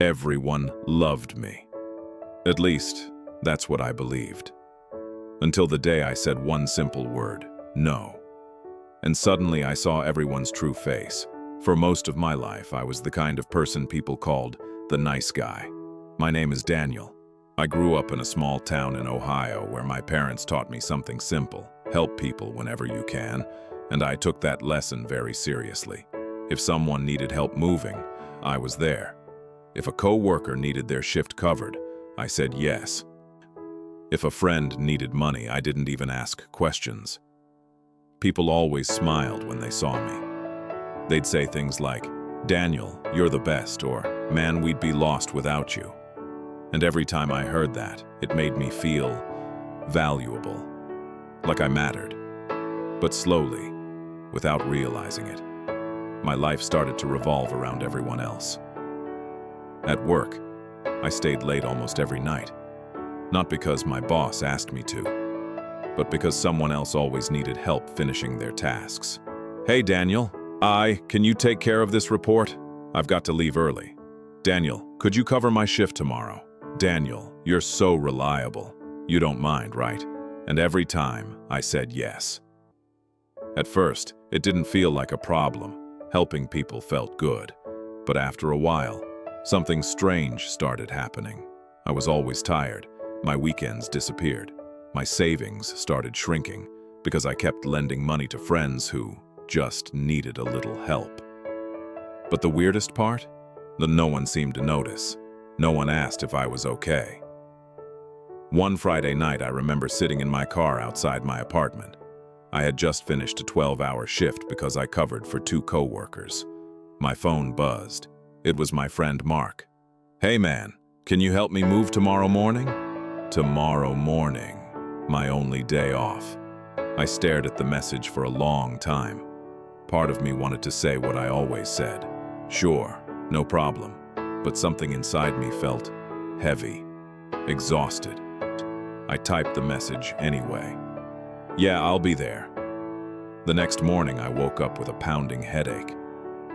Everyone loved me. At least, that's what I believed. Until the day I said one simple word, no. And suddenly I saw everyone's true face. For most of my life, I was the kind of person people called the nice guy. My name is Daniel. I grew up in a small town in Ohio where my parents taught me something simple: help people whenever you can, and I took that lesson very seriously. If someone needed help moving, I was there. If a co-worker needed their shift covered, I said yes. If a friend needed money, I didn't even ask questions. People always smiled when they saw me. They'd say things like, "Daniel, you're the best," or "Man, we'd be lost without you." And every time I heard that, it made me feel valuable, like I mattered. But slowly, without realizing it, my life started to revolve around everyone else. At work, I stayed late almost every night. Not because my boss asked me to, but because someone else always needed help finishing their tasks. "Hey, Daniel, can you take care of this report? I've got to leave early." "Daniel, could you cover my shift tomorrow?" "Daniel, you're so reliable. You don't mind, right?" And every time, I said yes. At first, it didn't feel like a problem. Helping people felt good. But after a while, something strange started happening. I was always tired. My weekends disappeared. My savings started shrinking because I kept lending money to friends who just needed a little help. But the weirdest part? That no one seemed to notice. No one asked if I was okay. One Friday night, I remember sitting in my car outside my apartment. I had just finished a 12-hour shift because I covered for 2 co-workers. My phone buzzed. It was my friend Mark. "Hey man, can you help me move tomorrow morning?" Tomorrow morning, my only day off. I stared at the message for a long time. Part of me wanted to say what I always said. Sure, no problem. But something inside me felt heavy, exhausted. I typed the message anyway. "Yeah, I'll be there." The next morning, I woke up with a pounding headache.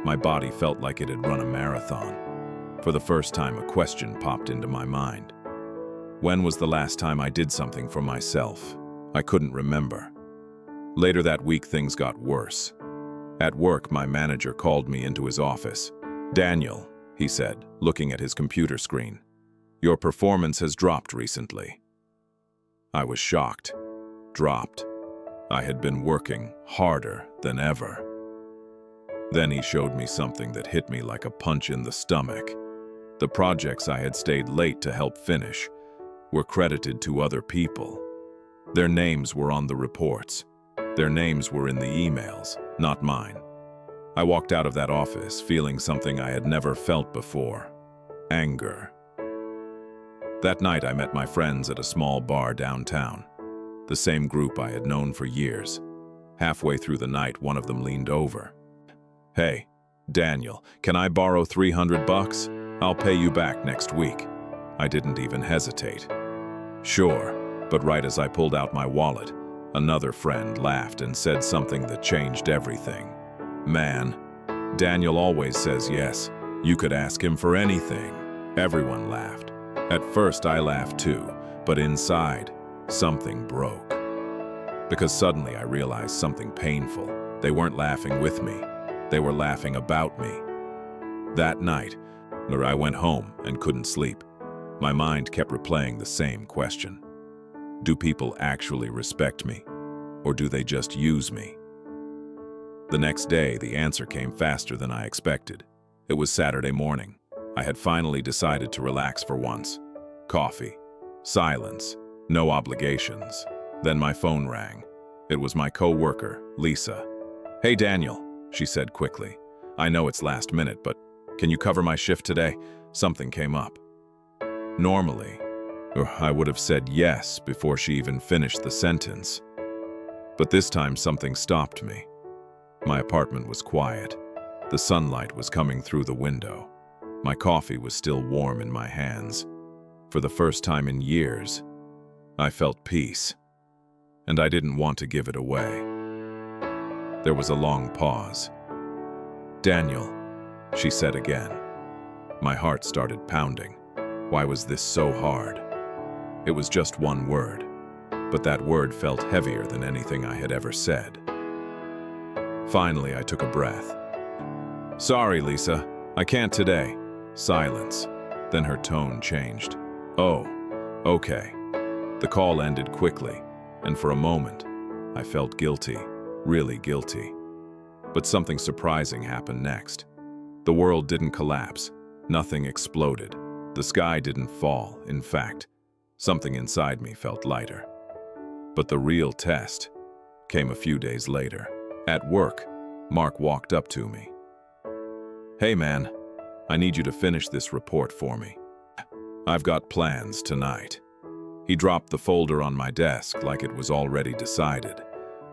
My body felt like it had run a marathon. For the first time, a question popped into my mind. When was the last time I did something for myself? I couldn't remember. Later that week, things got worse. At work, my manager called me into his office. "Daniel," he said, looking at his computer screen, "your performance has dropped recently." I was shocked. Dropped. I had been working harder than ever. Then he showed me something that hit me like a punch in the stomach. The projects I had stayed late to help finish were credited to other people. Their names were on the reports. Their names were in the emails, not mine. I walked out of that office feeling something I had never felt before: anger. That night I met my friends at a small bar downtown, the same group I had known for years. Halfway through the night, one of them leaned over. "Hey, Daniel, can I borrow $300? I'll pay you back next week." I didn't even hesitate. "Sure," but right as I pulled out my wallet, another friend laughed and said something that changed everything. "Man, Daniel always says yes. You could ask him for anything." Everyone laughed. At first I laughed too, but inside, something broke. Because suddenly I realized something painful. They weren't laughing with me. They were laughing about me. That night, I went home and couldn't sleep. My mind kept replaying the same question. Do people actually respect me? Or do they just use me? The next day, the answer came faster than I expected. It was Saturday morning. I had finally decided to relax for once. Coffee. Silence. No obligations. Then my phone rang. It was my co-worker, Lisa. "Hey Daniel," she said quickly. "I know it's last minute, but can you cover my shift today? Something came up." Normally, I would have said yes before she even finished the sentence. But this time something stopped me. My apartment was quiet. The sunlight was coming through the window. My coffee was still warm in my hands. For the first time in years, I felt peace. And I didn't want to give it away. There was a long pause. "Daniel," she said again. My heart started pounding. Why was this so hard? It was just one word, but that word felt heavier than anything I had ever said. Finally, I took a breath. "Sorry, Lisa, I can't today." Silence. Then her tone changed. "Oh, okay." The call ended quickly, and for a moment, I felt guilty, really guilty. But something surprising happened next. The world didn't collapse. Nothing exploded. The sky didn't fall. In fact, something inside me felt lighter. But the real test came a few days later. At work, Mark walked up to me. "Hey man, I need you to finish this report for me. I've got plans tonight." He dropped the folder on my desk like it was already decided.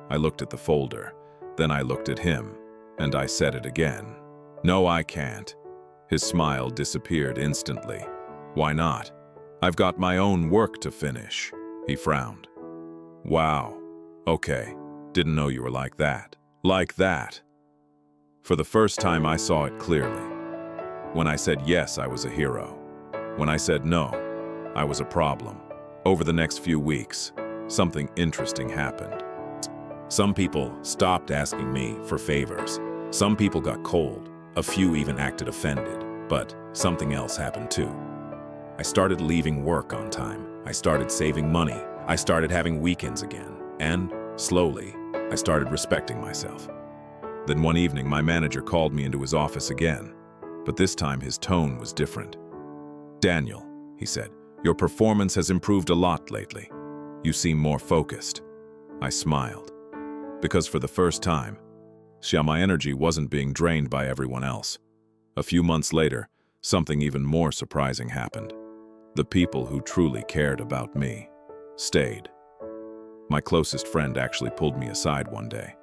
I looked at the folder, then I looked at him, and I said it again. "No, I can't." His smile disappeared instantly. "Why not?" "I've got my own work to finish." He frowned. "Wow. Okay. Didn't know you were like that." Like that. For the first time, I saw it clearly. When I said yes, I was a hero. When I said no, I was a problem. Over the next few weeks, something interesting happened. Some people stopped asking me for favors. Some people got cold. A few even acted offended. But something else happened too. I started leaving work on time. I started saving money. I started having weekends again. And, slowly, I started respecting myself. Then one evening, my manager called me into his office again. But this time, his tone was different. "Daniel," he said, "your performance has improved a lot lately. You seem more focused." I smiled. Because for the first time, my energy wasn't being drained by everyone else. A few months later, something even more surprising happened. The people who truly cared about me stayed. My closest friend actually pulled me aside one day.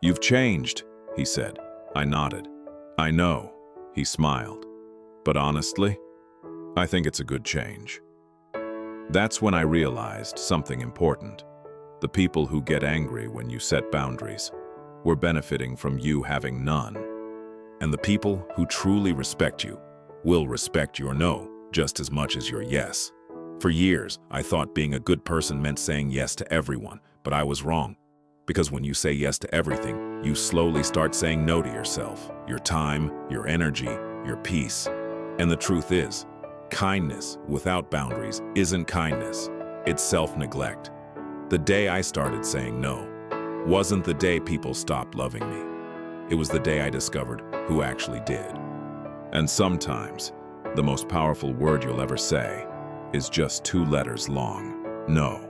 "You've changed," he said. I nodded. "I know," he smiled. "But honestly, I think it's a good change." That's when I realized something important. The people who get angry when you set boundaries were benefiting from you having none. And the people who truly respect you will respect your no just as much as your yes. For years, I thought being a good person meant saying yes to everyone, but I was wrong. Because when you say yes to everything, you slowly start saying no to yourself, your time, your energy, your peace. And the truth is, kindness without boundaries isn't kindness. It's self-neglect. The day I started saying no wasn't the day people stopped loving me. It was the day I discovered who actually did. And sometimes, the most powerful word you'll ever say is just 2 letters long. No.